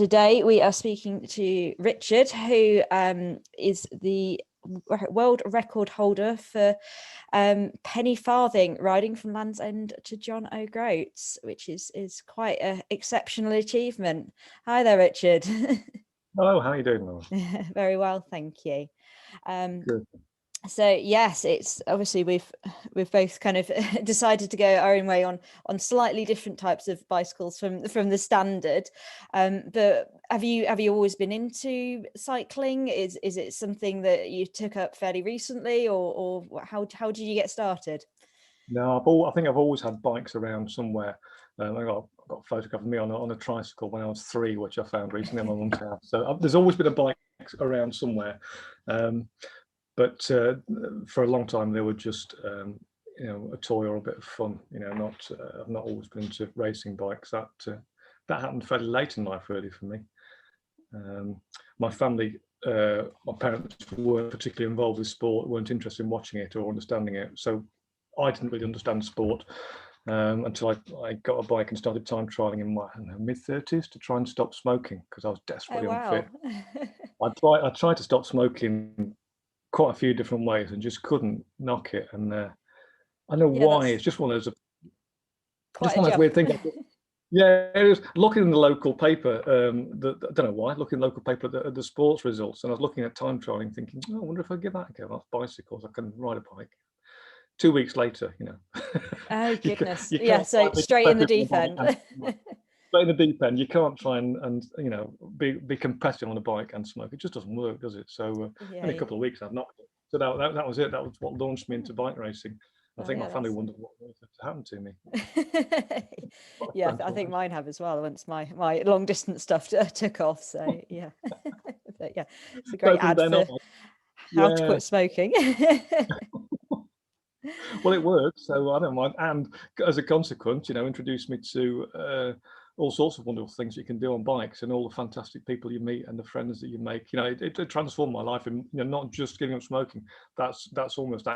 today we are speaking to Richard, who is the world record holder for Penny Farthing, riding from Land's End to John O'Groats, which is quite an exceptional achievement. Hi there, Richard. Hello, how are you doing, Laura? Very well, thank you. Good. So yes, it's obviously we've both kind of decided to go our own way on slightly different types of bicycles from the standard. But have you always been into cycling? Is it something that you took up fairly recently, or how did you get started? No, I think I've always had bikes around somewhere. I got a photograph of me on a tricycle when I was 3, which I found recently in my mum's house. So there's always been a bike around somewhere. But for a long time they were just a toy or a bit of fun. I've not always been into racing bikes. That happened fairly late in life, really, for me. My family, my parents weren't particularly involved with sport, weren't interested in watching it or understanding it. So I didn't really understand sport until I got a bike and started time trialing in my mid-30s to try and stop smoking because I was desperately unfit. I tried to stop smoking quite a few different ways and just couldn't knock it. And I know why. It's just one of those weird things. Yeah, it was looking in the local paper. I don't know why. Looking in the local paper at the sports results, and I was looking at time trialing, thinking, I wonder if I give that a go. That's bicycles. I can ride a bike. 2 weeks later, Oh goodness! Yeah, so straight in the deep end. But in the deep end, you can't try and be competitive on a bike and smoke. It just doesn't work, does it? So in a couple of weeks, I've knocked it. So that was it. That was what launched me into bike racing. I think my family wondered what happened to me. Yeah, I think mine have as well. Once my long distance stuff took off. So yeah, but yeah, it's a great ad for how to quit smoking. Well, it works, so I don't mind. And as a consequence, introduced me to all sorts of wonderful things you can do on bikes and all the fantastic people you meet and the friends that you make. It transformed my life, and not just giving up smoking. That's almost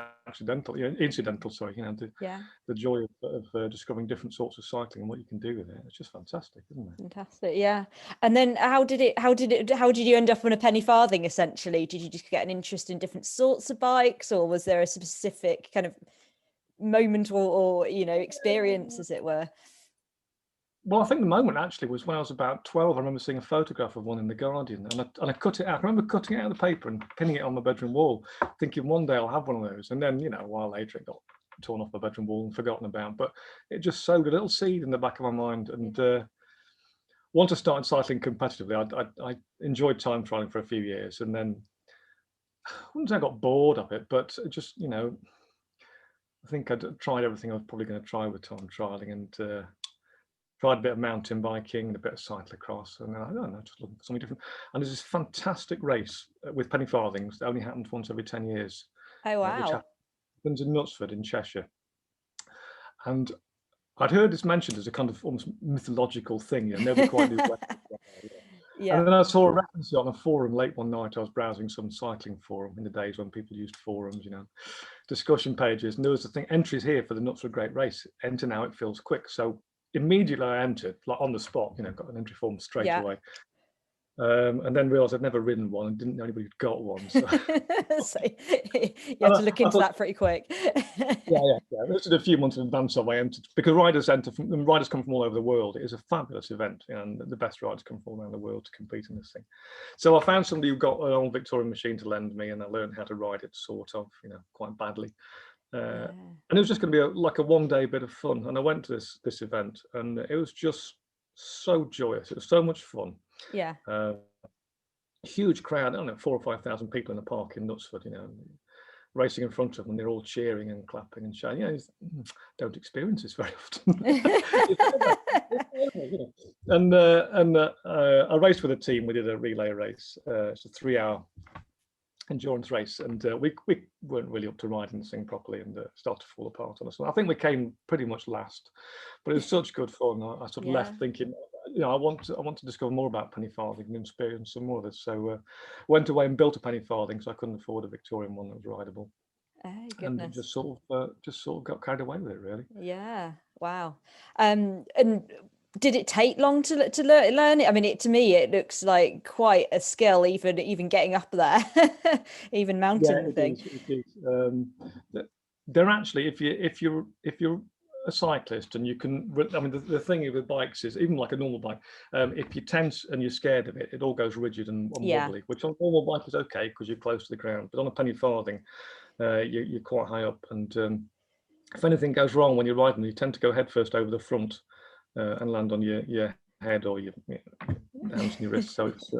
incidental. Sorry, the joy of discovering different sorts of cycling and what you can do with it. It's just fantastic, isn't it? Fantastic, yeah. And then how did you end up on a Penny Farthing? Essentially, did you just get an interest in different sorts of bikes, or was there a specific kind of moment or experience, as it were? Well, I think the moment actually was when I was about 12. I remember seeing a photograph of one in the Guardian, and I cut it out. I remember cutting it out of the paper and pinning it on my bedroom wall, thinking one day I'll have one of those. And then, a while later, it got torn off my bedroom wall and forgotten about. But it just sowed a little seed in the back of my mind. And once I started cycling competitively, I enjoyed time trialing for a few years, and then I wouldn't say I got bored of it, but just I think I'd tried everything I was probably going to try with time trialing, and tried a bit of mountain biking and a bit of cyclocross, and I don't know, just looking for something different. And there's this fantastic race with Penny Farthings that only happens once every 10 years. Oh wow! Which happens in Knutsford in Cheshire. And I'd heard this mentioned as a kind of almost mythological thing. Nobody quite knew what. Yeah. And then I saw a reference on a forum late one night. I was browsing some cycling forum in the days when people used forums, discussion pages, and there was a thing: entries here for the Knutsford Great Race. Enter now, it feels quick. So immediately I entered, like on the spot, got an entry form straight away. And then realised I'd never ridden one and didn't know anybody who'd got one. So, so you had to look into that pretty quick. Yeah. This is a few months in advance of I entered, because riders come from all over the world. It is a fabulous event, and the best riders come from all around the world to compete in this thing. So I found somebody who got an old Victorian machine to lend me, and I learned how to ride it, sort of, quite badly. And it was just going to be like a one-day bit of fun. And I went to this event, and it was just so joyous. It was so much fun. Yeah. Huge crowd. I don't know, 4,000 or 5,000 people in a park in Knutsford. Racing in front of them, and they're all cheering and clapping and shouting. Don't experience this very often. And I raced with a team. We did a relay race. It's a 3-hour endurance race, and we weren't really up to riding this thing properly, and started to fall apart on us. I think we came pretty much last, but it was such good fun. I sort of left thinking, I want to discover more about Penny Farthing and experience some more of this. So went away and built a Penny Farthing, so I couldn't afford a Victorian one that was rideable. Oh, goodness. And just sort of got carried away with it, really. Yeah. Wow. And did it take long to learn it? I mean, to me, it looks like quite a skill, even getting up there, even mounting the thing. It is. They're actually, if you're a cyclist and you can, I mean, the thing with bikes is, even like a normal bike, if you're tense and you're scared of it, it all goes rigid and wobbly, which on a normal bike is okay because you're close to the ground. But on a Penny Farthing, you're quite high up, and if anything goes wrong when you're riding, you tend to go head first over the front and land on your head or your hands and your wrists. So it's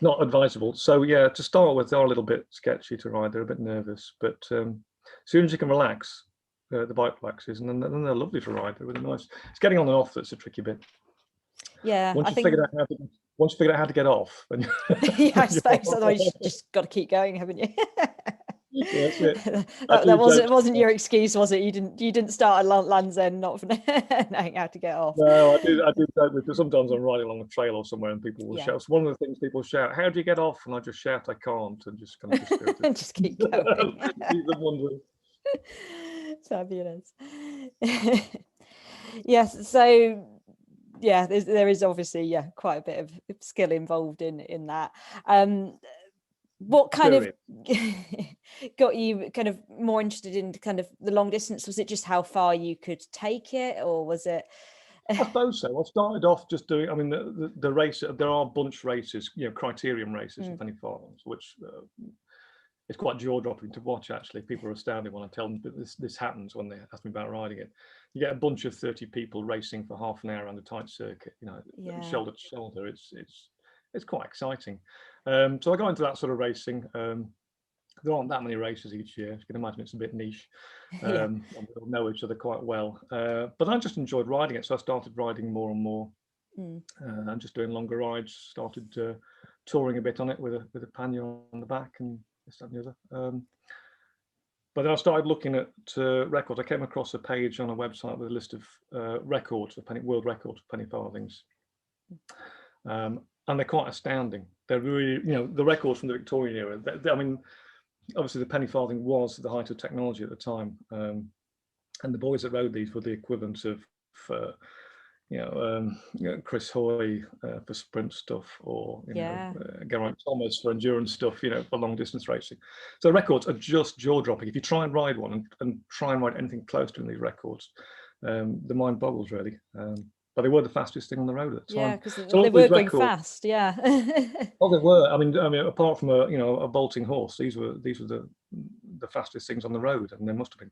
not advisable. So yeah, to start with, they're a little bit sketchy to ride. They're a bit nervous, but as soon as you can relax, the bike relaxes, and then they're lovely to ride. They're really nice. It's getting on and off that's a tricky bit. Yeah, once you figure out how to get off, then yeah, I suppose. Otherwise, you just got to keep going, haven't you? Yeah, that's it. that wasn't your excuse, was it? You didn't start at Land's End not knowing how to get off. No, I do joke because sometimes I'm riding along a trail or somewhere and people will shout. It's one of the things people shout, "How do you get off?" And I just shout, "I can't," and just kind of just keep going. Leave them wondering. Fabulous. Yes, so yeah, there is obviously quite a bit of skill involved in that. What kind of got you kind of more interested in kind of the long distance? Was it just how far you could take it, or was it? I suppose so. I started off just doing, I mean, the race, there are bunch races, criterium races in Penny Farthing, which it's quite jaw-dropping to watch, actually. People are astounded when I tell them that this happens when they ask me about riding it. You get a bunch of 30 people racing for half an hour on a tight circuit, shoulder to shoulder. It's quite exciting. So I got into that sort of racing. There aren't that many races each year. You can imagine it's a bit niche. And we all know each other quite well. But I just enjoyed riding it. So I started riding more and more and just doing longer rides. Started touring a bit on it with a pannier on the back and this, that, and the other. But then I started looking at records. I came across a page on a website with a list of records, world records for Penny Farthings. And they're quite astounding. They're really, the records from the Victorian era. I mean, obviously the Penny Farthing was the height of technology at the time, and the boys that rode these were the equivalent of, Chris Hoy for sprint stuff, or Geraint Thomas for endurance stuff, for long distance racing. So the records are just jaw dropping. If you try and ride one and try and ride anything close to these records, the mind boggles really. But they were the fastest thing on the road at the time. Yeah, because they were going fast. Yeah. Oh, they were. I mean, apart from a bolting horse, these were the fastest things on the road, and they must have been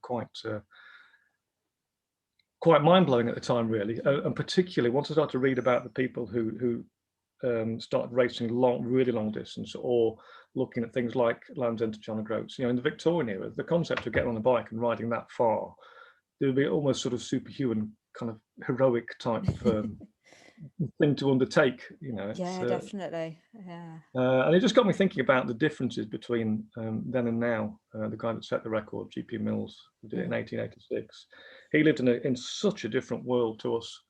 quite mind-blowing at the time, really. And particularly once I started to read about the people who started racing really long distance, or looking at things like Land's End to John O'Groats. In the Victorian era, the concept of getting on a bike and riding that far, there would be almost sort of superhuman, kind of heroic type thing to undertake. Definitely. And it just got me thinking about the differences between then and now. The guy that set the record, GP Mills, who did it in 1886, he lived in such a different world to us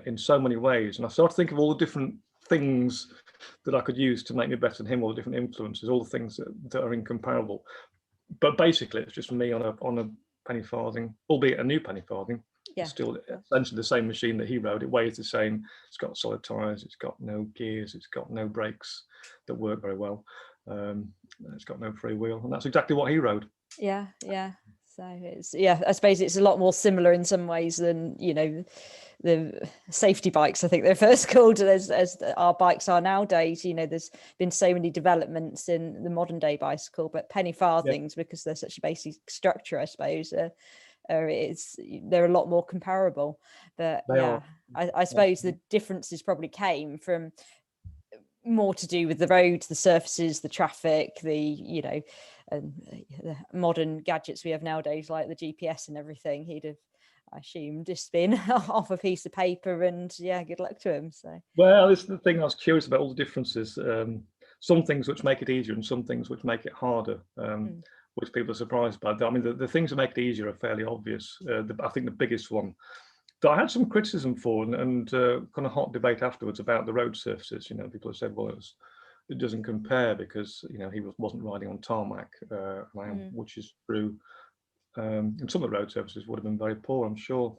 in so many ways. And I started to think of all the different things that I could use to make me better than him, all the different influences, all the things that are incomparable. But basically, it's just me on a Penny Farthing, albeit a new Penny Farthing. It's still essentially the same machine that he rode. It weighs the same. It's got solid tires. It's got no gears. It's got no brakes that work very well. It's got no free wheel, and that's exactly what he rode. Yeah. So it's I suppose it's a lot more similar in some ways than the safety bikes. I think they're first called as our bikes are nowadays. There's been so many developments in the modern day bicycle, but Penny Farthings, because they're such a basic structure, I suppose. They're a lot more comparable, but I suppose the differences probably came from more to do with the roads, the surfaces, the traffic, the modern gadgets we have nowadays, like the GPS and everything. He'd have, I assume, just been off a piece of paper, and good luck to him. So this is the thing I was curious about, all the differences. Some things which make it easier and some things which make it harder. Which people are surprised by. I mean, the things that make it easier are fairly obvious. I think the biggest one that I had some criticism for, and kind of hot debate afterwards about the road surfaces. People have said, well, it doesn't compare because he wasn't riding on tarmac, which is true. And some of the road surfaces would have been very poor, I'm sure.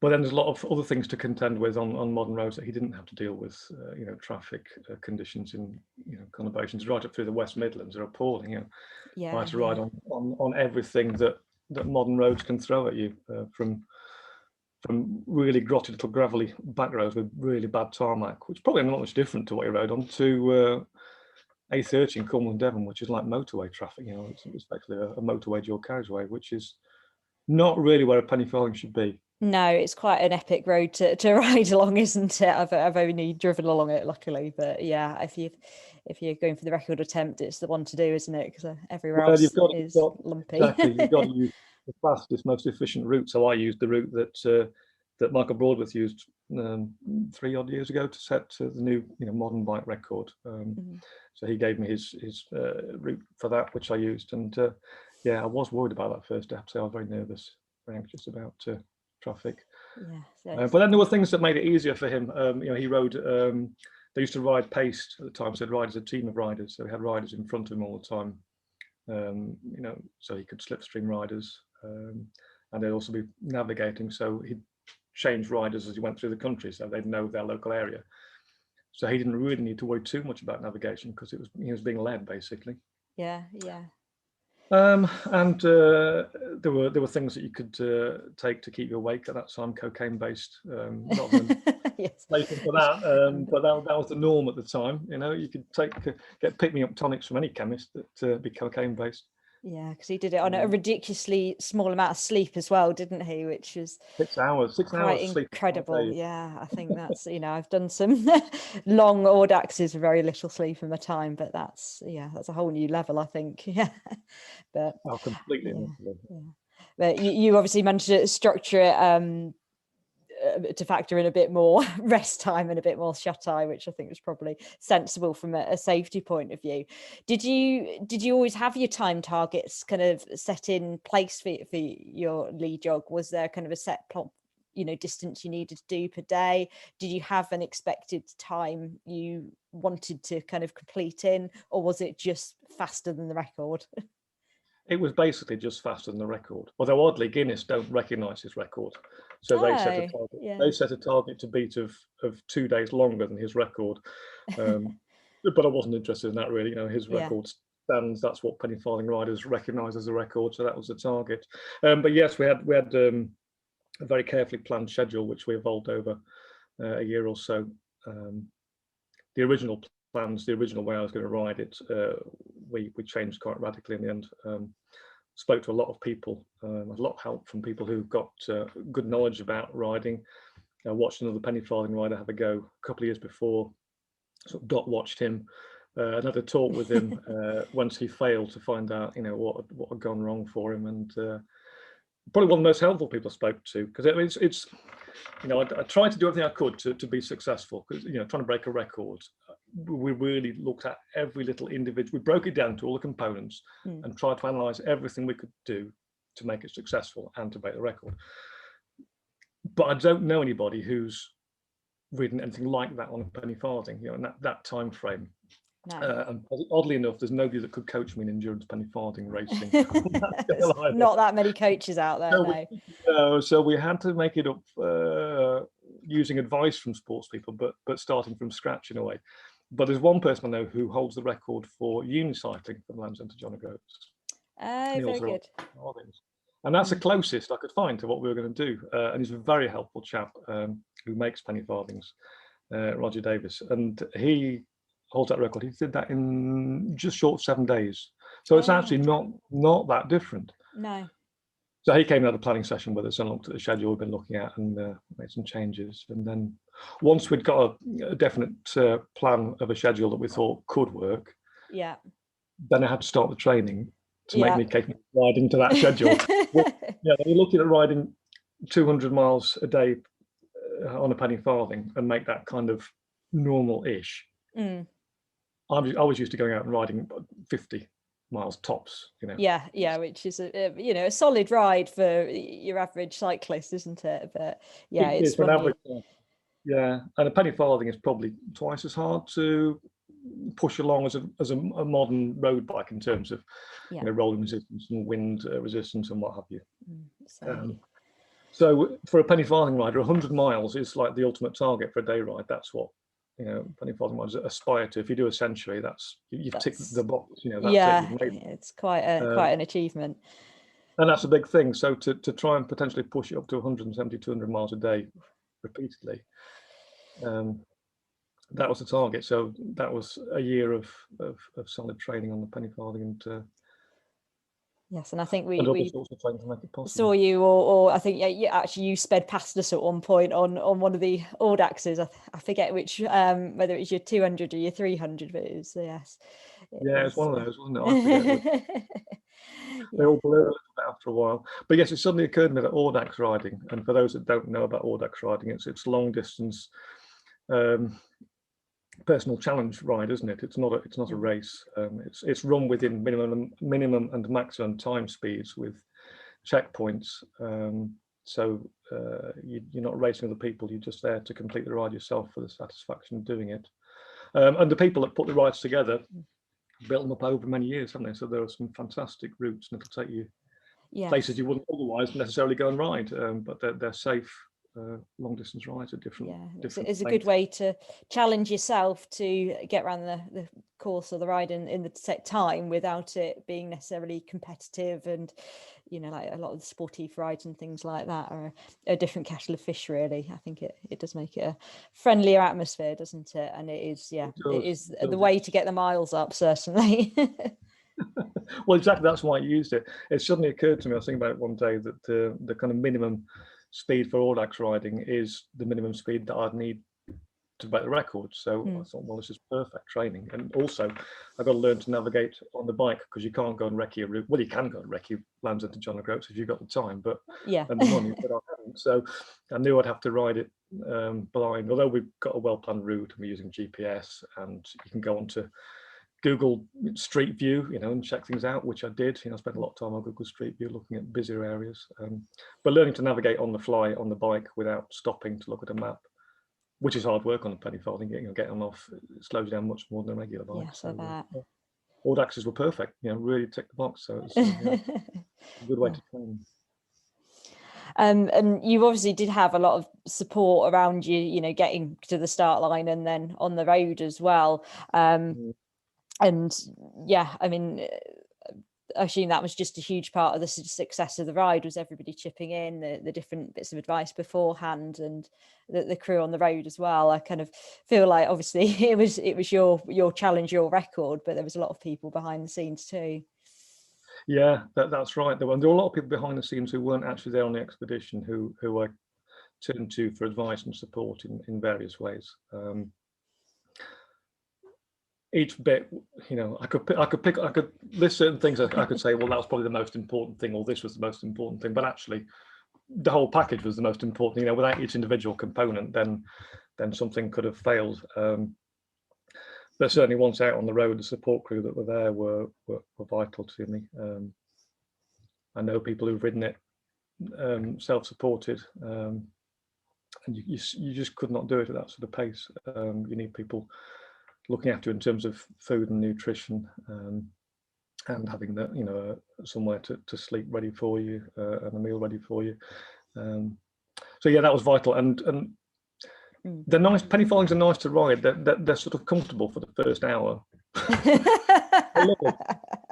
But then there's a lot of other things to contend with on modern roads that he didn't have to deal with. Traffic conditions in conurbations right up through the West Midlands are appalling. I had to ride on everything that modern roads can throw at you, from really grotty little gravelly back roads with really bad tarmac, which probably not much different to what he rode on, to A30 in Cornwall and Devon, which is like motorway traffic. It's effectively a motorway dual carriageway, which is not really where a Penny Farthing should be. No, it's quite an epic road to ride along, isn't it? I've only driven along it, luckily, but yeah, if you're going for the record attempt, it's the one to do, isn't it? Because everywhere else is lumpy. Exactly, you've got to use the fastest, most efficient route. So I used the route that Michael Broadworth used 3 odd years ago to set the new modern bike record. So he gave me his route for that, which I used, and I was worried about that first day. I have to say I was very nervous, very anxious about traffic. But then there were things that made it easier for him. He rode. They used to ride paced at the time, so they'd ride as a team of riders. So he had riders in front of him all the time. So he could slipstream riders, and they'd also be navigating. So he'd change riders as he went through the country, so they'd know their local area. So he didn't really need to worry too much about navigation because he was being led basically. And there were things that you could take to keep you awake at that time, cocaine-based. Not later for that, but that was the norm at the time. You could get pick-me-up tonics from any chemist that be cocaine-based. Yeah, because he did it on a ridiculously small amount of sleep as well, didn't he? Which was 6 hours. 6 hours sleep. Incredible. Yeah, I think that's I've done some long audaxes with very little sleep in my time, but that's a whole new level, I think. Yeah, but completely. Yeah. But you obviously managed to structure it to factor in a bit more rest time and a bit more shut-eye, which I think was probably sensible from a safety point of view. Did you always have your time targets kind of set in place for your LEJOG? Was there kind of a set distance you needed to do per day? Did you have an expected time you wanted to kind of complete in, or was it just faster than the record? It was basically just faster than the record. Although oddly, Guinness don't recognise his record, so they set a target. Yeah. They set a target to beat of 2 days longer than his record. But I wasn't interested in that really. His record stands. That's what Penny Farthing riders recognise as a record. So that was the target. But yes, we had a very carefully planned schedule, which we evolved over a year or so. The original plans, the original way I was going to ride it, we changed quite radically in the end. Spoke to a lot of people, had a lot of help from people who got good knowledge about riding. I watched another Penny Farthing rider have a go a couple of years before, sort of dot watched him, and had a talk with him once he failed to find out what had gone wrong for him, and probably one of the most helpful people I spoke to, because it's I tried to do everything I could to be successful, because trying to break a record, we really looked at every little individual. We broke it down to all the components and tried to analyze everything we could do to make it successful and to break the record. But I don't know anybody who's ridden anything like that on a Penny Farthing, in that time frame. No. And oddly enough, there's nobody that could coach me in endurance Penny Farthing racing. Not that many coaches out there. So we had to make it up using advice from sports people, but starting from scratch in a way. But there's one person I know who holds the record for unicycling from Land's End to John O'Groats. Oh, very good. And that's the closest I could find to what we were going to do. And he's a very helpful chap who makes Penny Farthings, Roger Davis. And he holds that record. He did that in just short of 7 days. So it's actually not that different. No. So he came and had a planning session with us and looked at the schedule we've been looking at and made some changes. And then once we'd got a definite plan of a schedule that we thought could work, then I had to start the training to make me capable of riding to that schedule. When you're looking at riding 200 miles a day on a Penny Farthing and make that kind of normal-ish, I was used to going out and riding 50 miles tops, which is a solid ride for your average cyclist, isn't it? But it's for an average. And a Penny Farthing is probably twice as hard to push along as a modern road bike in terms of rolling resistance and wind resistance and what have you. So for a penny farthing rider, 100 miles is like the ultimate target for a day ride. That's what, penny farthing riders aspire to. If you do a century, you've ticked the box. That's yeah, it. You've made it. it's quite an achievement. And that's a big thing. So to try and potentially push it up to 170, 200 miles a day repeatedly, that was the target. So that was a year of solid training on the penny farthing, and yes, and I think and other we sorts of training to make it possible. saw you, or I think you sped past us at one point on one of the audaxers. I forget which, whether it's your 200 or your 300, but it was, yes. It's one of those, wasn't it? I forget. They all blur a little bit after a while. But yes, it suddenly occurred to me that audax riding, and for those that don't know about audax riding, it's long distance personal challenge ride, isn't it? It's not a race. It's run within minimum and maximum time speeds with checkpoints. So you're not racing other people. You're just there to complete the ride yourself for the satisfaction of doing it. And the people that put the rides together built them up over many years, haven't they? So there are some fantastic routes, and it'll take you places you wouldn't otherwise necessarily go and ride. But they're safe. Long distance rides are different. It's a good way to challenge yourself to get around the course or the ride in the set time without it being necessarily competitive. And like a lot of the sportive rides and things like that are a different kettle of fish, really. I think it does make it a friendlier atmosphere, doesn't it? And it is the way to get the miles up, certainly. Well, exactly, that's why I used it. It suddenly occurred to me, I was thinking about it one day, that the kind of minimum speed for audax riding is the minimum speed that I'd need to break the record. So I thought, well, this is perfect training. And also, I've got to learn to navigate on the bike, because you can't go and recce a route. Well, you can go and recce Lands End to John O'Groats if you've got the time, and the money, but I haven't. So I knew I'd have to ride it blind. Although we've got a well-planned route and we're using GPS, and you can go onto Google Street View, and check things out, which I did. I spent a lot of time on Google Street View looking at busier areas. But learning to navigate on the fly on the bike without stopping to look at a map, which is hard work on a penny farthing. Getting off, it slows you down much more than a regular bike. Yes, I bet. Audaxes were perfect. Really ticked the box. So it's a good way to train. And you obviously did have a lot of support around you, getting to the start line and then on the road as well. And I mean, I assume that was just a huge part of the success of the ride, was everybody chipping in, the different bits of advice beforehand, and the crew on the road as well. I kind of feel like, obviously, it was your challenge, your record, but there was a lot of people behind the scenes too. Yeah, that's right. There were a lot of people behind the scenes who weren't actually there on the expedition, who I turned to for advice and support in various ways. Each bit, I could list certain things. I could say, well, that was probably the most important thing, or this was the most important thing. But actually, the whole package was the most important thing. Without each individual component, then something could have failed. But certainly, once out on the road, the support crew that were there were vital to me. I know people who've ridden it self-supported, and you just could not do it at that sort of pace. You need people looking after in terms of food and nutrition, and having that, somewhere to sleep ready for you, and a meal ready for you. So yeah, that was vital. And they're nice. Penny farthings are nice to ride. They're sort of comfortable for the first hour. I love it.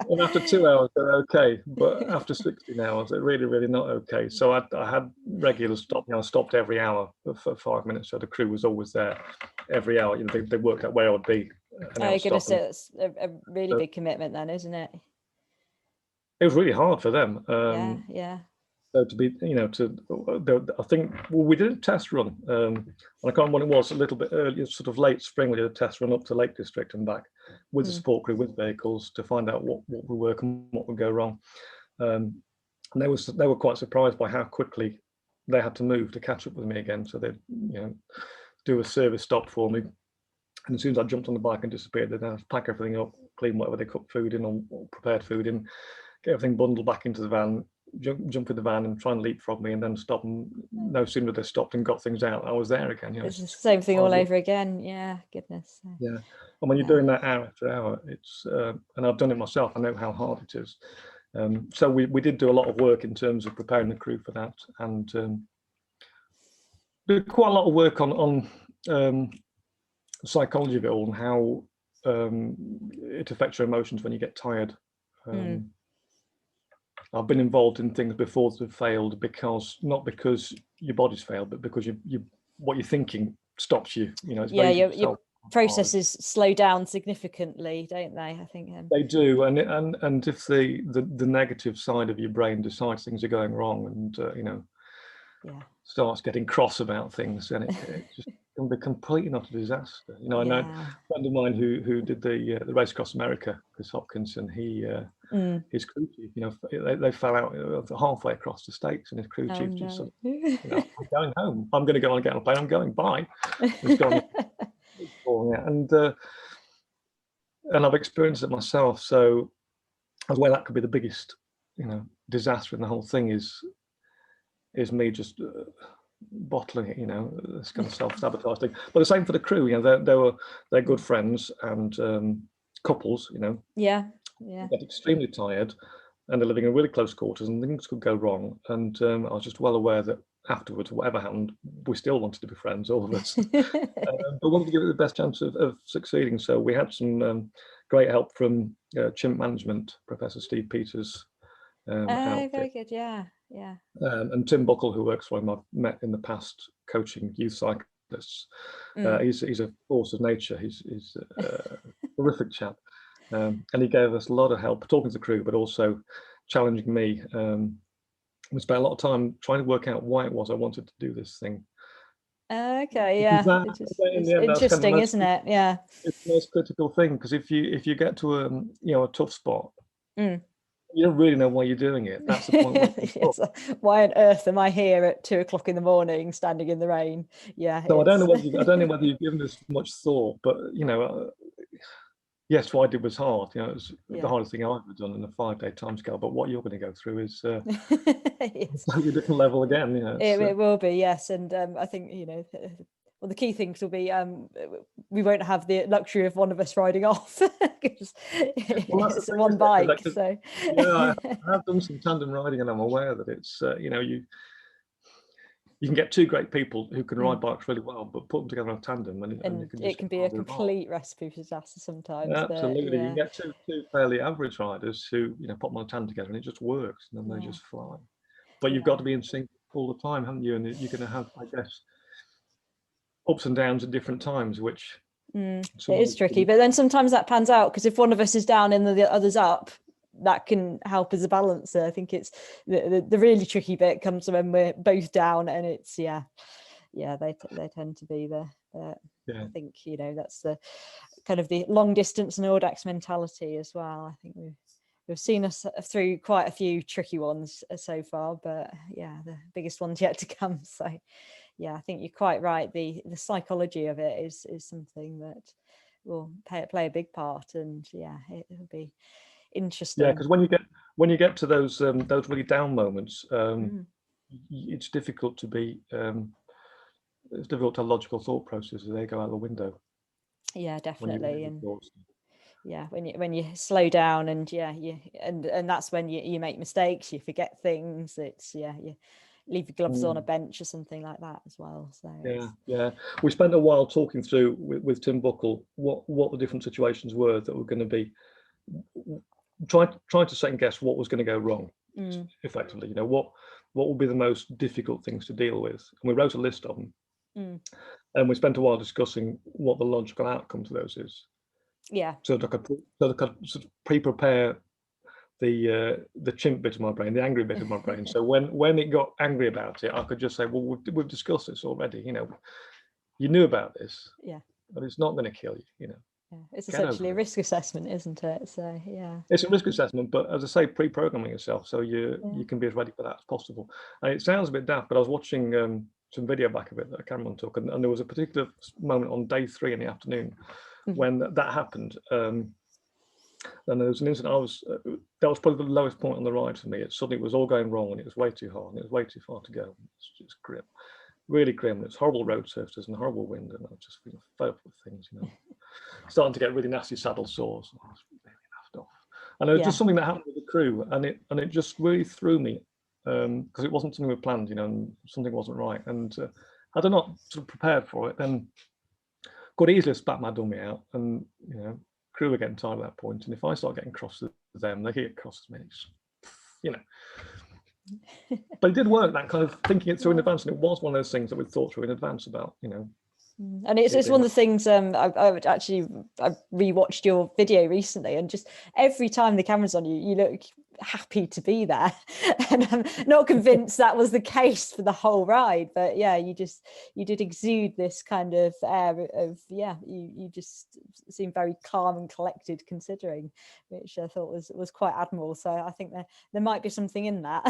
And after 2 hours, they're okay, but after 16 hours, they're really, really not okay. So I had regular stop. I stopped every hour for 5 minutes, so the crew was always there every hour. They worked out where I would be. Oh goodness, it's a really big commitment then, isn't it? It was really hard for them. Yeah. So to be, I think, well, we did a test run. And I can't remember when it was, a little bit earlier, sort of late spring. We did a test run up to Lake District and back with the support crew, with vehicles, to find out what would work and what would go wrong. And they were quite surprised by how quickly they had to move to catch up with me again. So they'd do a service stop for me, and as soon as I jumped on the bike and disappeared, they'd have to pack everything up, clean whatever they cooked food in or prepared food in, get everything bundled back into the van, jump in the van and try and leapfrog me, and then stop. And no sooner they stopped and got things out, I was there again. It's the same thing all over again. Yeah, goodness. Yeah, and when you're doing that hour after hour, it's and I've done it myself. I know how hard it is. So we did do a lot of work in terms of preparing the crew for that, and did quite a lot of work on psychology of it all and how it affects your emotions when you get tired. I've been involved in things before that have failed not because your body's failed, but because what you're thinking stops you. It's your processes slow down significantly, don't they? I think they do, and if the negative side of your brain decides things are going wrong, and starts getting cross about things, then it just can be completely not a disaster. I know a friend of mine who did the race across America, Chris Hopkins, and his crew chief, they fell out halfway across the States, and his crew chief just said, I'm going home. I'm going to go and get on a plane. I'm going. Bye. He's gone. And I've experienced it myself. So as well, that could be the biggest, disaster in the whole thing is me just bottling it. This kind of self-sabotage thing. But the same for the crew. They're good friends and couples. They get extremely tired, and they're living in really close quarters, and things could go wrong. And I was just well aware that afterwards, whatever happened, we still wanted to be friends, all of us. But wanted to give it the best chance of succeeding. So we had some great help from chimp management, Professor Steve Peters. Very good, yeah. And Tim Buckle, who works for him, I've met in the past coaching youth cyclists. He's a force of nature. He's a horrific chap. And he gave us a lot of help talking to the crew, but also challenging me. We spent a lot of time trying to work out why it was I wanted to do this thing. Okay, yeah. It's interesting, isn't it? Yeah. It's the most critical thing, because if you get to a tough spot, you don't really know why you're doing it. That's the point. Yes. Why on earth am I here at 2 o'clock in the morning, standing in the rain? Yeah. So I don't know whether you've given this much thought, but yes, what I did was hard. It was the hardest thing I've ever done in a 5-day timescale. But what you're going to go through is a different level again. It will be, yes. And I think well, the key things will be we won't have the luxury of one of us riding off because it's one bike. So I have done some tandem riding, and I'm aware that it's you can get two great people who can ride bikes really well, but put them together in a tandem, and it can be a complete recipe for disaster sometimes. Absolutely, you can get two fairly average riders who put them on a tandem together, and it just works, and then they just fly. But you've got to be in sync all the time, haven't you? And you're going to have, I guess, ups and downs at different times, which it is tricky. But then sometimes that pans out, because if one of us is down and the other's up, that can help as a balancer. I think it's the really tricky bit comes when we're both down, and it's they tend to be I think that's the kind of the long distance and audax mentality as well. I think we've seen us through quite a few tricky ones so far, but the biggest one's yet to come. So I think you're quite right. The psychology of it is something that will play a big part, and it'll be interesting. Because when you get to those really down moments, it's difficult to be it's difficult to have logical thought processes. They go out the window. Yeah, definitely. And when you slow down and and that's when you make mistakes, you forget things. It's you leave your gloves on a bench or something like that as well. So we spent a while talking through with Tim Buckle what the different situations were that were going to be trying to second guess what was going to go wrong effectively. What would be the most difficult things to deal with, and we wrote a list of them. And we spent a while discussing what the logical outcome to those is. So that I could sort of pre-prepare the chimp bit of my brain, the angry bit of my brain. So when it got angry about it, I could just say, well, we've discussed this already. You knew about this, but it's not going to kill you. It's essentially a risk assessment, isn't it? So it's a risk assessment, but as I say, pre-programming yourself so you can be as ready for that as possible. And it sounds a bit daft, but I was watching some video back of it that Cameron took, and there was a particular moment on day 3 in the afternoon when that happened. And there was an incident. That was probably the lowest point on the ride for me. It suddenly was all going wrong, and it was way too hard, and it was way too far to go. It's just grim, really grim. It's horrible road surfaces and horrible wind, and I was just feeling fed up with things. Starting to get really nasty saddle sores. I was really naffed off. And it was just something that happened with the crew, and it just really threw me because it wasn't something we planned, and something wasn't right. And had I not sort of prepared for it, then could easily have spat my dummy out, and crew were getting tired at that point. And if I start getting cross with them, they get cross with me. But it did work, that kind of thinking it through in advance, and it was one of those things that we thought through in advance about, And it's one of the things I rewatched your video recently, and just every time the camera's on you, you look happy to be there. And I'm not convinced that was the case for the whole ride, but yeah, you did exude this kind of air of you just seem very calm and collected, considering, which I thought was quite admirable. So I think there might be something in that.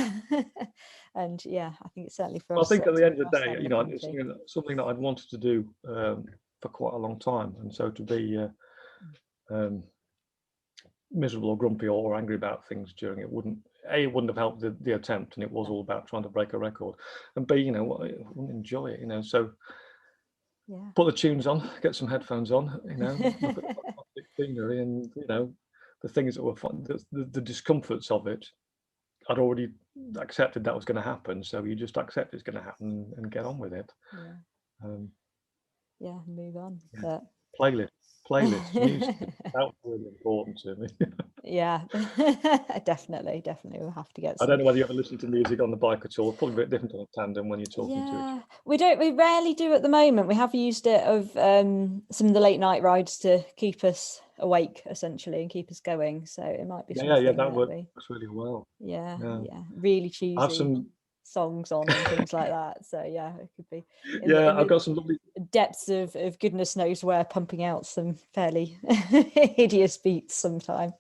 And yeah, I think it's certainly for us. I think at the end of the day, it's something that I'd wanted to do for quite a long time, and so to be miserable or grumpy or angry about things during it wouldn't have helped the attempt, and it was all about trying to break a record, and B, I wouldn't enjoy it, so put the tunes on, get some headphones on, look at the scenery, and the things that were fun, the discomforts of it, I'd already accepted that was going to happen, so you just accept it's going to happen and get on with it. Move on. Yeah. But playlist music, that was really important to me. Definitely we'll have to get some. I don't know whether you ever listen to music on the bike at all. Probably a bit different on a tandem when you're talking to it. We rarely do at the moment. We have used it of some of the late night rides to keep us awake, essentially, and keep us going, so it might be something that works really well. Really cheesy songs on and things like that, so it could be I've got some lovely depths of goodness knows where, pumping out some fairly hideous beats sometime.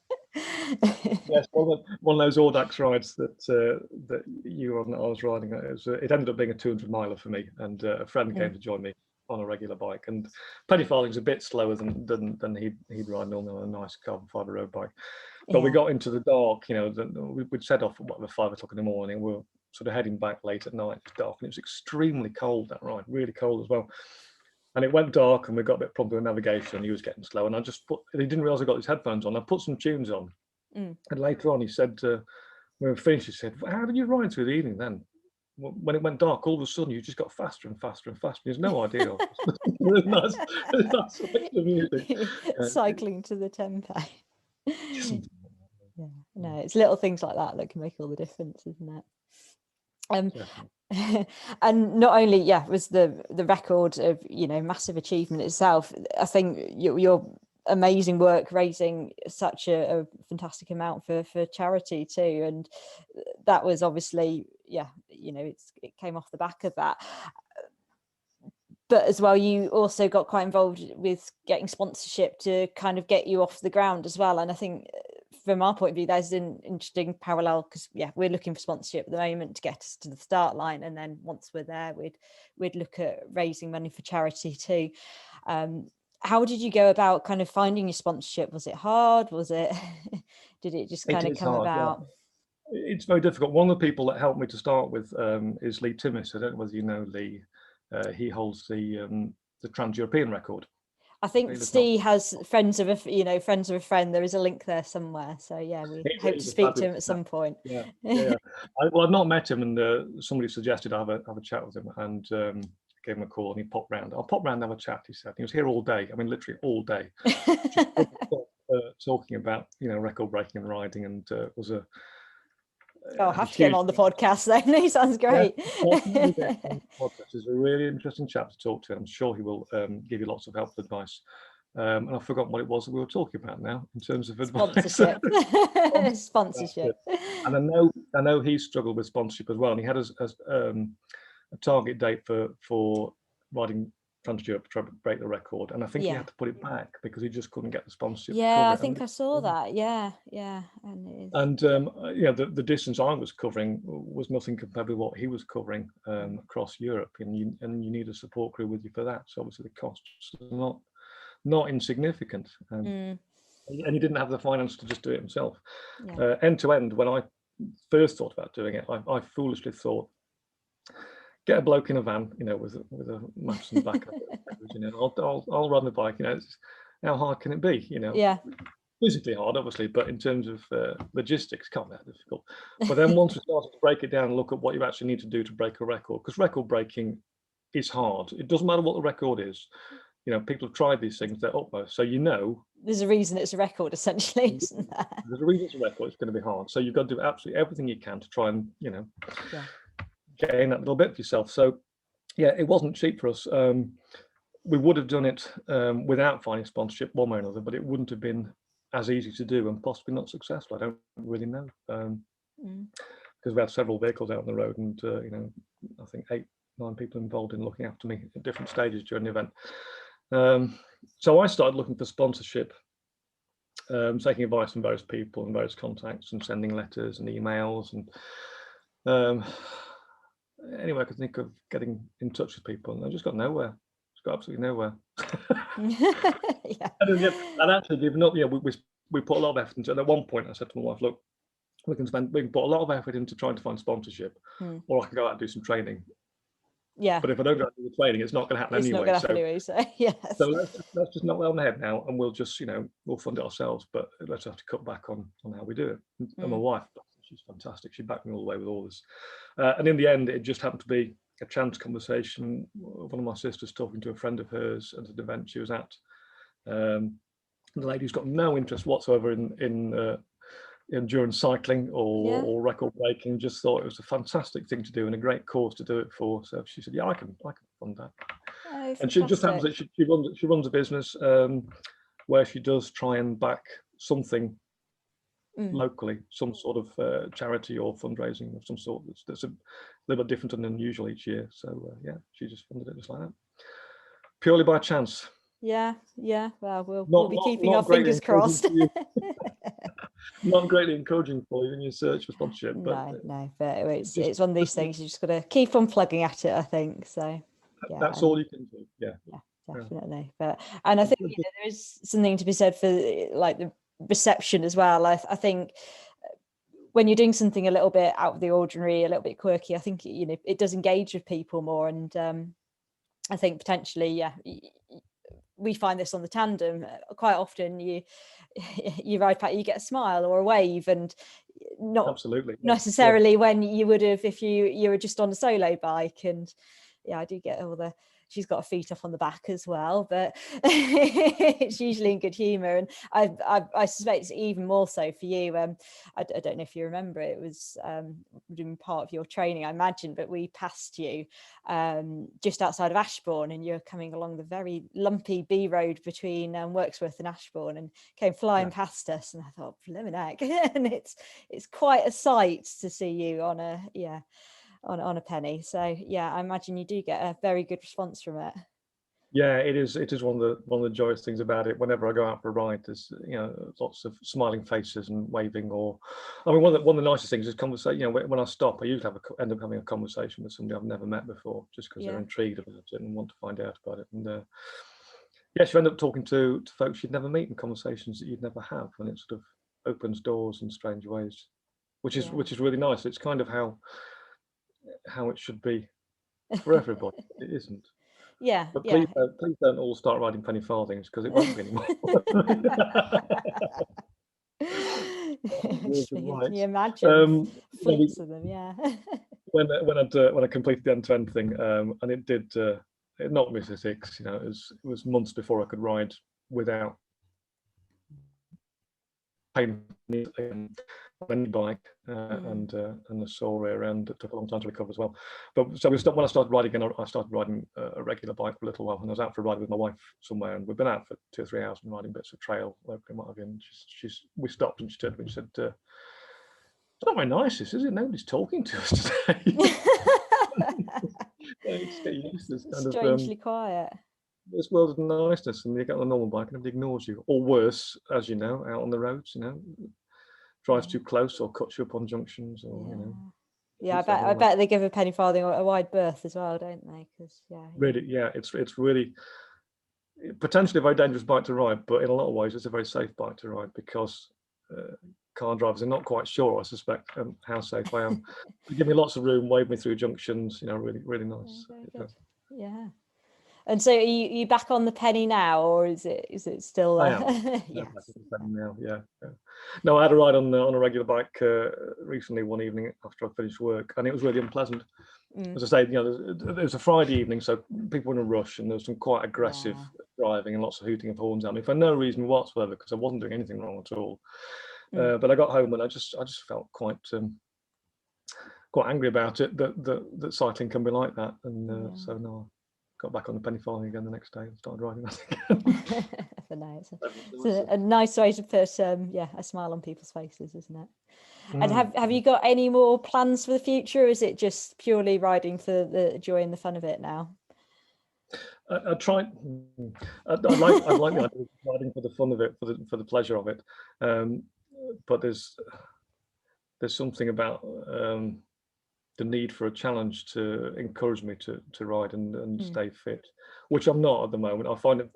Yes, one of those audaxer rides that you were on, that I was riding. It ended up being a 200 miler for me, and a friend came to join me on a regular bike, and Penny Farthing's a bit slower than he'd ride normally on a nice carbon fibre road bike. But we got into the dark, we'd set off at 5 o'clock in the morning. We were sort of heading back late at night. It was dark, and it was extremely cold, that ride, really cold as well. And it went dark, and we got a bit problem with navigation, and he was getting slow, and he didn't realise I got his headphones on. I put some tunes on, and later on he said, when we were finished, he said, "How did you ride through the evening then? When it went dark, all of a sudden you just got faster and faster and faster." There's no idea. Nice music. Cycling to the tempo. No, it's little things like that can make all the difference, isn't it? And not only was the record of massive achievement itself, I think your amazing work raising such a fantastic amount for charity too, and that was obviously it came off the back of that. But as well, you also got quite involved with getting sponsorship to kind of get you off the ground as well. And I think from our point of view, there's an interesting parallel, because we're looking for sponsorship at the moment to get us to the start line, and then once we're there, we'd look at raising money for charity too. How did you go about kind of finding your sponsorship? Was it hard? Was it did it just kind of come about? It's very difficult. One of the people that helped me to start with is Lee Timmis. I don't know whether you know Lee. He holds the Trans-European record. I think Steve has friends of a friend. There is a link there somewhere. So we hope to speak to him at some point. I've not met him, and somebody suggested I have a chat with him, and gave him a call, and he popped round. I'll pop round and have a chat, he said. He was here all day. I mean, literally all day, talking about record breaking and riding, and was a I'll have to get him on the podcast then. He sounds great. Podcast is a really interesting chap to talk to. I'm sure he will give you lots of helpful advice. And I've forgotten what it was that we were talking about now in terms of advice. Sponsorship. And I know he struggled with sponsorship as well. And he had a target date for riding Trans-Europe to try to break the record, and I think he had to put it back because he just couldn't get the sponsorship. I think I saw that. And the distance I was covering was nothing compared with what he was covering across Europe, and you need a support crew with you for that. So obviously the costs are not insignificant, and he didn't have the finance to just do it himself. End to end, when I first thought about doing it, I foolishly thought, get a bloke in a van, with a maps and backup. I'll run the bike. How hard can it be? Physically hard, obviously, but in terms of logistics, can't be that difficult. But then once we started to break it down and look at what you actually need to do to break a record, because record breaking is hard. It doesn't matter what the record is. You know, people have tried these things, their utmost. So you know, there's a reason it's a record, essentially, isn't there? there's a reason it's a record. It's going to be hard. So you've got to do absolutely everything you can to try and, you know, gain that little bit for yourself. So yeah, it wasn't cheap for us. We would have done it without finding sponsorship one way or another, but it wouldn't have been as easy to do and possibly not successful. I don't really know, because we had several vehicles out on the road, and you know, I think 8, 9 people involved in looking after me at different stages during the event. So I started looking for sponsorship, taking advice from various people and various contacts, and sending letters and emails, and anyway, I could think of getting in touch with people, and I just got nowhere. Just got absolutely nowhere. And actually, given up, we put a lot of effort into it. And at one point, I said to my wife, "Look, we can put a lot of effort into trying to find sponsorship, or I can go out and do some training." Yeah. But if I don't go out and do the training, it's not going to happen anyway. It's not going to happen anyway. So yes. So let's just knock that on the head now, and we'll just, you know, we'll fund it ourselves. But let's have to cut back on how we do it. And my wife, she's fantastic. She backed me all the way with all this. And in the end, it just happened to be a chance conversation. One of my sisters talking to a friend of hers at an event she was at. The lady's got no interest whatsoever in endurance cycling or record breaking, just thought it was a fantastic thing to do and a great cause to do it for. So she said, "Yeah, I can fund that." Oh, and she just happens that she runs a business where she does try and back something locally, some sort of charity or fundraising of some sort that's a little bit different and unusual each year. So yeah, she just funded it just like that, purely by chance. Yeah. Well, we'll be keeping our fingers crossed. Not greatly encouraging for you in your search for sponsorship. But but it's one of these things you just got to keep on plugging at it, I think. So yeah, that's all you can do. Yeah, definitely. And I think there is something to be said for like the reception as well. I think when you're doing something a little bit out of the ordinary, a little bit quirky, I think it does engage with people more. And I think potentially, we find this on the tandem quite often. You ride past, you get a smile or a wave, and not absolutely necessarily when you would have if you were just on a solo bike. And I do get all the, she's got her feet up on the back as well, but it's usually in good humor. And I suspect it's even more so for you. I don't know if you remember, it was doing part of your training, I imagine, but we passed you just outside of Ashbourne, and you're coming along the very lumpy B road between Wirksworth and Ashbourne, and came flying past us, and I thought, blimmin' heck. And it's quite a sight to see you on a Penny. So I imagine you do get a very good response from it. Yeah, it is one of the joyous things about it. Whenever I go out for a ride, there's lots of smiling faces and waving. Or I mean, one of the nicest things is conversation. When I stop, I usually end up having a conversation with somebody I've never met before, just because they're intrigued about it and want to find out about it. And you end up talking to folks you'd never meet in conversations that you'd never have, and it sort of opens doors in strange ways, which is really nice. It's kind of how it should be for everybody. It isn't. But please don't all start riding Penny Farthings, because it won't be anymore. Can you imagine fleets of them? When I completed the end-to-end thing, and it did, it knocked me to 6. It was months before I could ride without pain on any bike, and the sore rear end. It took a long time to recover as well. But so when I started riding again, I started riding a regular bike for a little while, and I was out for a ride with my wife somewhere, and we've been out for 2 or 3 hours and riding bits of trail locally and what have you. And we stopped, and she turned to me and said, "It's not very nice, this, is it? Nobody's talking to us today." It's getting used to this kind strangely quiet. This world of niceness, and you get on a normal bike and nobody ignores you, or worse, as you know, out on the roads, drives too close or cuts you up on junctions, or I bet they give a Penny Farthing a wide berth as well, don't they? Because really, it's really potentially a very dangerous bike to ride, but in a lot of ways it's a very safe bike to ride, because car drivers are not quite sure, I suspect, how safe I am. They give me lots of room, wave me through junctions, really, really nice. Yeah. And so are you back on the Penny now, or is it still I am. Back on the Penny now, yeah. No, I had a ride on a regular bike recently one evening after I finished work, and it was really unpleasant. as I say, you know, it was a Friday evening, so people were in a rush, and there was some quite aggressive driving and lots of hooting of horns at me for no reason whatsoever, because I wasn't doing anything wrong at all. But I got home and I just felt quite angry about it, that cycling can be like that, and so no, I got back on the Penny Farthing again the next day and started riding that again. For now, it's a nice way to put a smile on people's faces, isn't it? And have you got any more plans for the future, or is it just purely riding for the joy and the fun of it now? I try. I like the idea of riding for the fun of it, for the pleasure of it. But there's something about the need for a challenge to encourage me to ride and stay fit, which I'm not at the moment. I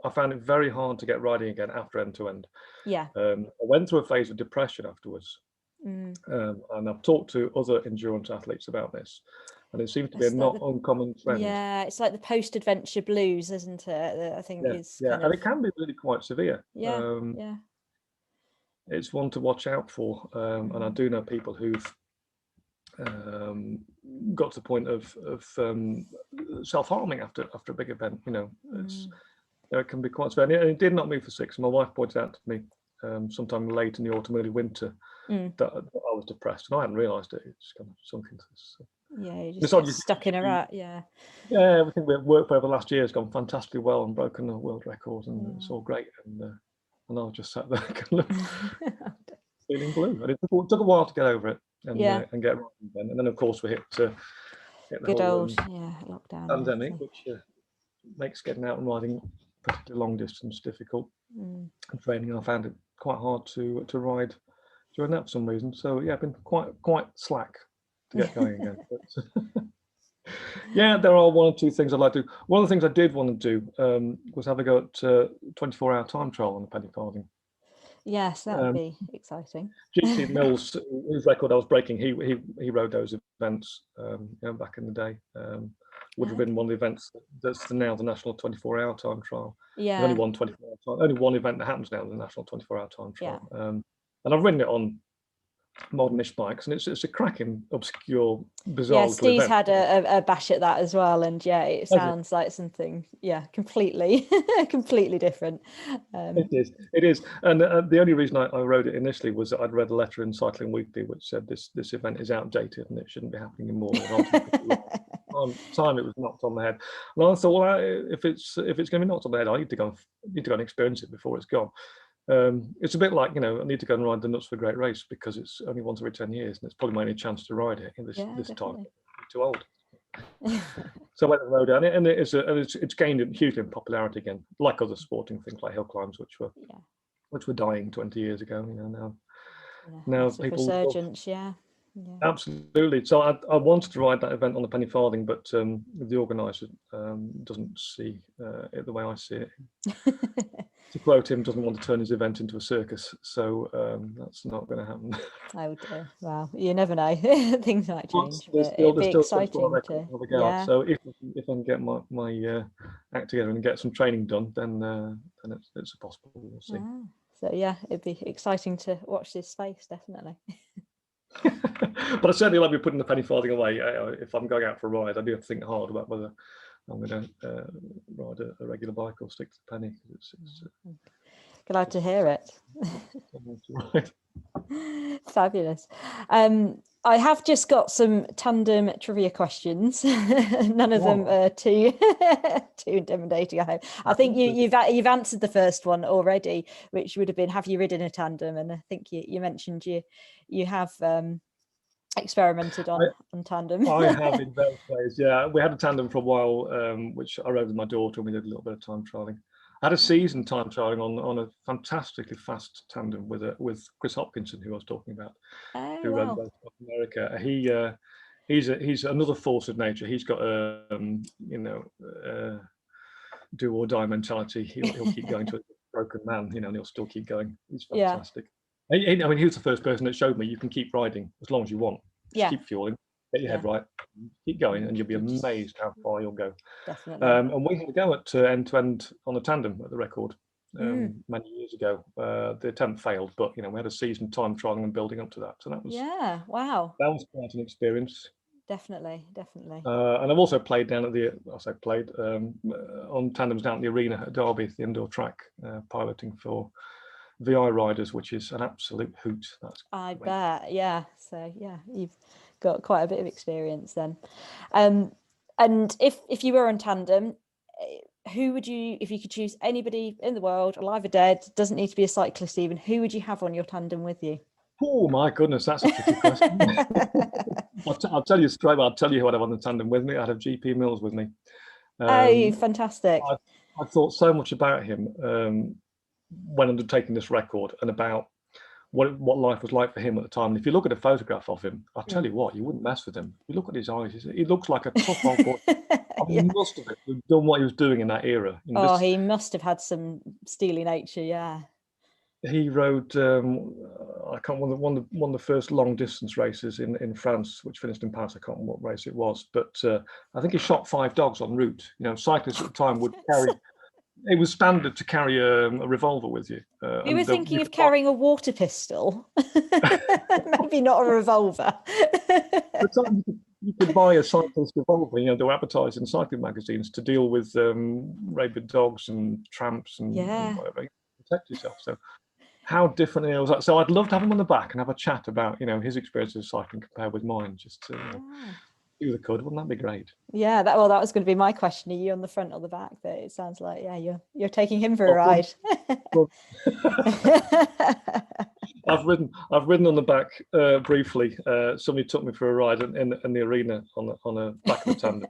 found it very hard to get riding again after end to end. Yeah. I went through a phase of depression afterwards, and I've talked to other endurance athletes about this, and it seems to be a not uncommon trend. Yeah, it's like the post-adventure blues, isn't it? I think is kind of, and it can be really quite severe. Yeah, It's one to watch out for, and I do know people who've got to the point of self-harming after a big event. You know, it can be quite severe. And it did knock me for six. My wife pointed out to me sometime late in the autumn, early winter, that I was depressed, and I hadn't realised it. It's kind of sunk into this. You just get stuck in a rut. Yeah, everything we've worked for over the last year has gone fantastically well and broken the world record, and it's all great. And I was just sat there kind of feeling blue. And it took a while to get over it and get riding again. And then, of course, we hit the good whole, old lockdown pandemic, which makes getting out and riding particularly long distance difficult. And training, I found it quite hard to ride during that for some reason. So I've been quite slack to get going again. But, there are one or two things I'd like to do. One of the things I did want to do was have a go at 24-hour time trial on the Penny Farthing. Yes, that would be exciting. GT Mills, whose record I was breaking, he rode those events back in the day. Would have been one of the events that's now the National 24-Hour Time Trial. Yeah. There's only one event that happens now, the National 24-Hour Time Trial. And I've ridden it on modernish bikes, and it's a cracking, obscure, bizarre. Yeah, Steve's had a bash at that as well, and it sounds like something completely different. It is, and the only reason I wrote it initially was that I'd read a letter in Cycling Weekly which said this event is outdated and it shouldn't be happening anymore. Time it was knocked on the head, and I thought, well, if it's going to be knocked on the head, I need to go and experience it before it's gone. It's a bit like, I need to go and ride the Nuts for a Great Race because it's only once every 10 years, and it's probably my only chance to ride it in this time. I'm too old. So I went and rode it, and it's gained hugely in popularity again, like other sporting things like hill climbs, which were dying 20 years ago. Now people resurgence, Absolutely. So I wanted to ride that event on the Penny Farthing, but the organizer doesn't see it the way I see it. To quote him, doesn't want to turn his event into a circus, so that's not going to happen. Oh dear. Well, you never know. Things might change. It'd be exciting to. So if I can get my act together and get some training done, then it's a possible. We'll see. So it'd be exciting to watch this space, definitely. But I certainly like to be putting the Penny Farthing away. If I'm going out for a ride, I do have to think hard about whether I'm going to ride a regular bike or stick to the Penny. Glad to hear it. Fabulous. I have just got some tandem trivia questions. None of them are too intimidating, I hope. I think you've answered the first one already, which would have been, have you ridden a tandem? And I think you mentioned you have experimented on tandem. I have in various ways. Yeah, we had a tandem for a while, which I rode with my daughter, and we did a little bit of time trialing. I had a season time trialing on a fantastically fast tandem with Chris Hopkinson, who I was talking about, who rode North America. He's another force of nature. He's got a do or die mentality. He'll keep going to a broken man, and he'll still keep going. He's fantastic. He was the first person that showed me you can keep riding as long as you want. Just keep fueling, get your head right, keep going, and you'll be amazed how far you'll go. Definitely. And we had to go at end to end on a tandem at the record many years ago. The attempt failed, but we had a season time trialing and building up to that. So that was wow. That was quite an experience. definitely. And I've also played down at on tandems down at the arena at Derby, the indoor track, piloting for VI riders, which is an absolute hoot. I bet, yeah. So yeah, you've got quite a bit of experience then. And if you were on tandem, who would you, if you could choose anybody in the world, alive or dead, doesn't need to be a cyclist even, who would you have on your tandem with you? Oh my goodness, that's a tricky question. I'll tell you straight away. I'll tell you who I'd have on the tandem with me. I'd have GP Mills with me. Oh, fantastic. I thought so much about him when undertaking this record, and about what life was like for him at the time. And if you look at a photograph of him, I'll tell you what, you wouldn't mess with him. You look at his eyes, he looks like a tough old boy. He must have done what he was doing in that era. He must have had some steely nature, yeah. He rode, I can't remember, one of the first long distance races in France, which finished in Paris. I can't remember what race it was, but I think he shot 5 dogs en route. Cyclists at the time would carry. It was standard to carry a revolver with you. You were thinking of carrying a water pistol, maybe not a revolver. You could buy a cyclist revolver. They were advertised in cycling magazines to deal with rabid dogs and tramps and whatever. Protect yourself. So how different it was. So I'd love to have him on the back and have a chat about his experience of cycling compared with mine. Just to see if they could. Wouldn't that be great? Yeah, that was going to be my question. Are you on the front or the back? But it sounds like you're taking him for a ride. I've ridden on the back briefly. Somebody took me for a ride in the arena on a back of a tandem.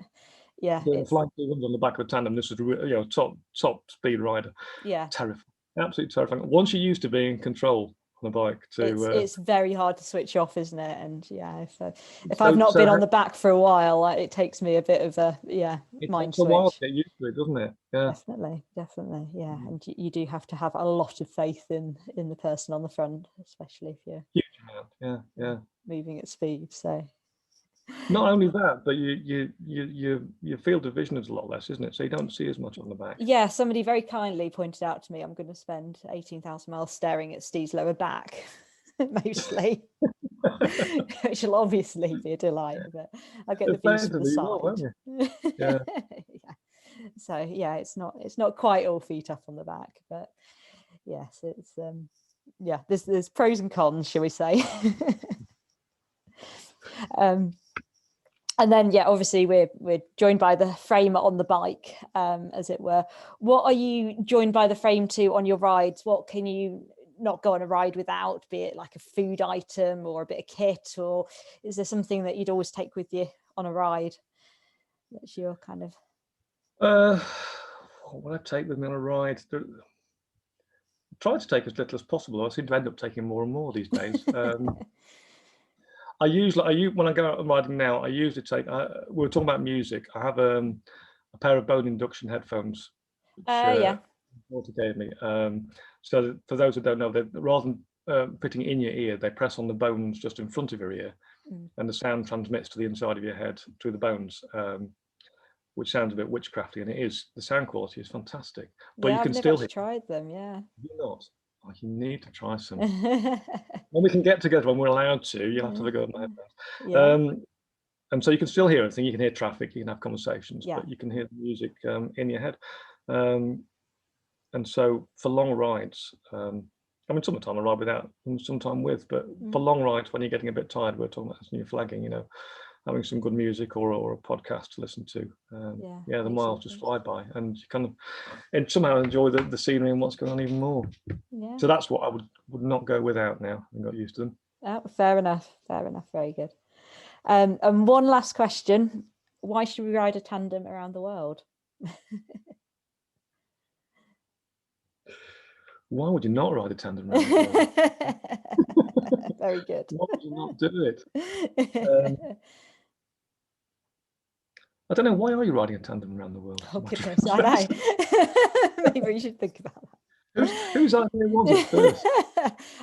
Yeah, flying 200 on the back of a tandem. This was top speed rider. Yeah, terrifying, absolutely terrifying. Once you're used to being in control on a bike, it's very hard to switch off, isn't it? And if I've not been on the back for a while, it takes me a bit of a mind switch. It's a while to get used to it, doesn't it? Yeah, definitely. Yeah, and you do have to have a lot of faith in the person on the front, especially if you're huge amount. Yeah, moving at speed. So not only that, but your field of vision is a lot less, isn't it? So you don't see as much on the back. Yeah, somebody very kindly pointed out to me, I'm going to spend 18,000 miles staring at Steve's lower back, mostly, which will obviously be a delight. But I'll get the views from the side. Yeah. So it's not quite all feet up on the back, but yes, it's there's pros and cons, shall we say. And then, obviously we're joined by the frame on the bike, as it were. What are you joined by the frame to on your rides? What can you not go on a ride without, be it like a food item or a bit of kit, or is there something that you'd always take with you on a ride that's your kind of... What would I take with me on a ride? I try to take as little as possible. I seem to end up taking more and more these days. When I go out riding now, I usually take. We were talking about music. I have a pair of bone induction headphones. Walter gave me. So for those who don't know, rather than fitting in your ear, they press on the bones just in front of your ear, and the sound transmits to the inside of your head through the bones, which sounds a bit witchcrafty, and it is. The sound quality is fantastic, but you can still hear. Tried them, yeah. You're not. Oh, you need to try some. When we can get together, when we're allowed to, you'll have to go at my headphones. And so you can still hear everything. You can hear traffic, you can have conversations, but you can hear the music in your head. And so for long rides, some of the time I ride without and sometime with, but for long rides when you're getting a bit tired, we're talking about this and you're flagging, having some good music or a podcast to listen to. The miles just fly by, and you kind of somehow enjoy the scenery and what's going on even more. Yeah. So that's what I would not go without now. I got used to them. Oh, fair enough. Very good. And one last question: why should we ride a tandem around the world? Why would you not ride a tandem around the world? Very good. Why would you not do it? I don't know. Why are you riding a tandem around the world? Oh goodness, I know. Maybe we should think about that. Whose idea was it first?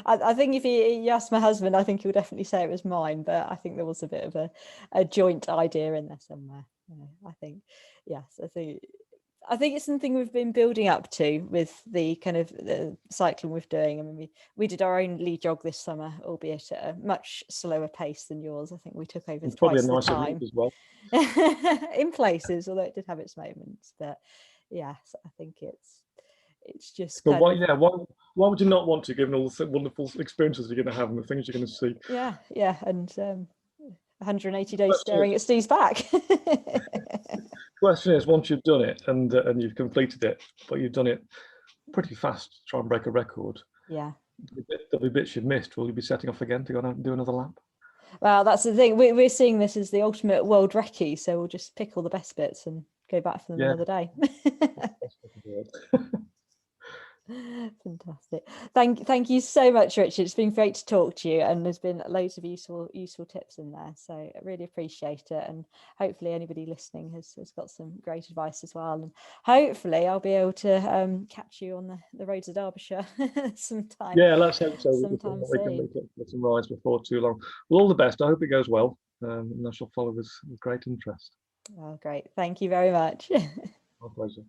I think if you ask my husband, I think he'll definitely say it was mine. But I think there was a bit of a joint idea in there somewhere. I think, yes, I think I think it's something we've been building up to with the kind of the cycling we're doing. I mean, we did our own LEJOG this summer, albeit at a much slower pace than yours. I think we took over It's probably twice a the nicer time route as well. in places, although it did have its moments. But yes, I think it's just But kind why, of yeah, why would you not want to, given all the wonderful experiences you're going to have and the things you're going to see? yeah, and 180 days Question staring at Steve's back. Question is, once you've done it and you've completed it, but you've done it pretty fast to try and break a record, Yeah. there'll be bits you've missed. Will you be setting off again to go and do another lap? Well, that's the thing. We're seeing this as the ultimate world recce, so we'll just pick all the best bits and go back for them another day. Fantastic. Thank you so much, Richard. It's been great to talk to you, and there's been loads of useful tips in there, so I really appreciate it. And hopefully anybody listening has got some great advice as well, and hopefully I'll be able to catch you on the roads of Derbyshire sometime. Yeah, let's hope so. Sometime We can soon. make some rides before too long. Well, all the best. I hope it goes well, and I shall follow with great interest. Oh, great. Thank you very much. My pleasure.